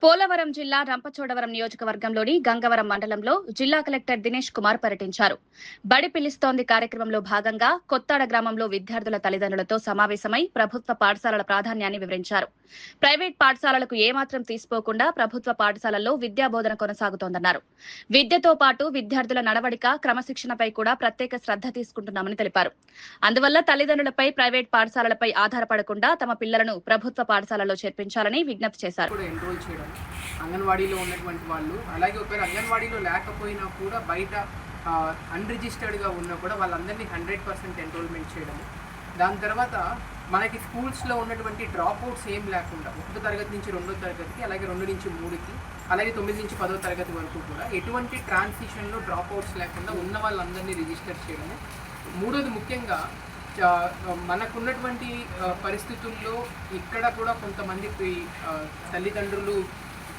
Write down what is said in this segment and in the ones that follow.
పోలవరం జిల్లా రంపచోడవరం నియోజకవర్గంలోని గంగవరం మండలంలో జిల్లా కలెక్టర్ దినేష్ కుమార్ పర్యటించారు. బడి పిలుస్తోంది కార్యక్రమంలో భాగంగా కొత్తాడ గ్రామంలో విద్యార్థుల తల్లిదండ్రులతో సమావేశమై ప్రభుత్వ పాఠశాలల ప్రాధాన్యాన్ని వివరించారు. ప్రైవేట్ పాఠశాలలకు ఏమాత్రం తీసిపోకుండా ప్రభుత్వ పాఠశాలల్లో విద్యాబోధన కొనసాగుతోందన్నారు. విద్యతో పాటు విద్యార్థుల నడవడిక, క్రమశిక్షణపై కూడా ప్రత్యేక శ్రద్ధ తీసుకుంటున్నామని తెలిపారు. అందువల్ల తల్లిదండ్రులపై ప్రైవేట్ పాఠశాలలపై ఆధారపడకుండా తమ పిల్లలను ప్రభుత్వ పాఠశాలలో చేర్పించాలని విజ్ఞప్తి చేశారు. అంగన్వాడీలో ఉన్నటువంటి వాళ్ళు, అలాగే ఒకవేళ అంగన్వాడీలో లేకపోయినా కూడా బయట అన్రిజిస్టర్డ్గా ఉన్నా కూడా వాళ్ళందరినీ 100% ఎన్రోల్మెంట్ చేయడము. దాని తర్వాత మనకి స్కూల్స్లో ఉన్నటువంటి డ్రాప్అవుట్స్ ఏం లేకుండా 1వ తరగతి నుంచి 2వ తరగతికి, అలాగే 2 నుంచి 3కి, అలాగే 9 నుంచి 10వ తరగతి వరకు కూడా ఎటువంటి ట్రాన్సిషన్లో డ్రాప్అవుట్స్ లేకుండా ఉన్న వాళ్ళందరినీ రిజిస్టర్ చేయడము. మూడోది ముఖ్యంగా మనకున్నటువంటి పరిస్థితుల్లో ఇక్కడ కూడా కొంతమంది తల్లిదండ్రులు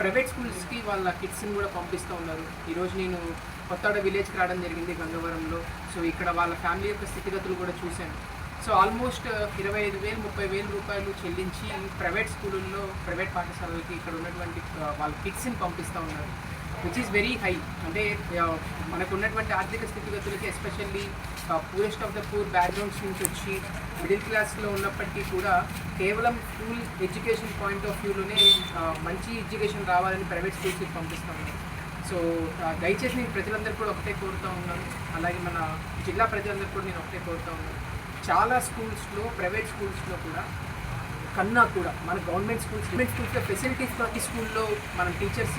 ప్రైవేట్ స్కూల్స్కి వాళ్ళ కిడ్స్ని కూడా పంపిస్తూ ఉన్నారు. ఈరోజు నేను కొత్తాడ విలేజ్కి రావడం జరిగింది గంగవరంలో. సో ఇక్కడ వాళ్ళ ఫ్యామిలీ యొక్క స్థితిగతులు కూడా చూశాను. సో ఆల్మోస్ట్ 25,000 30,000 రూపాయలు చెల్లించి ప్రైవేట్ స్కూళ్ళల్లో, ప్రైవేట్ పాఠశాలలకి ఇక్కడ ఉన్నటువంటి వాళ్ళ కిడ్స్ని పంపిస్తూ ఉన్నారు, విచ్ ఈస్ వెరీ హై. అంటే మనకు ఉన్నటువంటి ఆర్థిక స్థితిగతులకి, especially poorest of the poor backgrounds నుంచి వచ్చి మిడిల్ క్లాస్లో ఉన్నప్పటికీ కూడా కేవలం స్కూల్ ఎడ్యుకేషన్ పాయింట్ ఆఫ్ వ్యూలోనే మంచి ఎడ్యుకేషన్ రావాలని ప్రైవేట్ స్కూల్స్కి పంపిస్తూ ఉన్నారు. సో దయచేసి నేను ప్రజలందరూ కూడా ఒకటే కోరుతూ ఉన్నాను, అలాగే మన జిల్లా ప్రజలందరూ కూడా నేను ఒకటే కోరుతూ ఉన్నాను. చాలా స్కూల్స్లో, ప్రైవేట్ స్కూల్స్లో కూడా కన్నా కూడా మన గవర్నమెంట్ స్కూల్స్లో ఫెసిలిటీస్ ప్రతి స్కూల్లో మనం టీచర్స్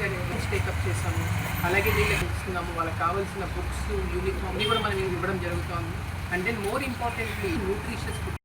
టేకప్ చేస్తాము, అలాగే వీళ్ళకి ఇస్తున్నాము. వాళ్ళకి కావాల్సిన బుక్స్, యూనిఫామ్ ఇవి కూడా మనం ఇవ్వడం జరుగుతుంది. And then more importantly nutritious food.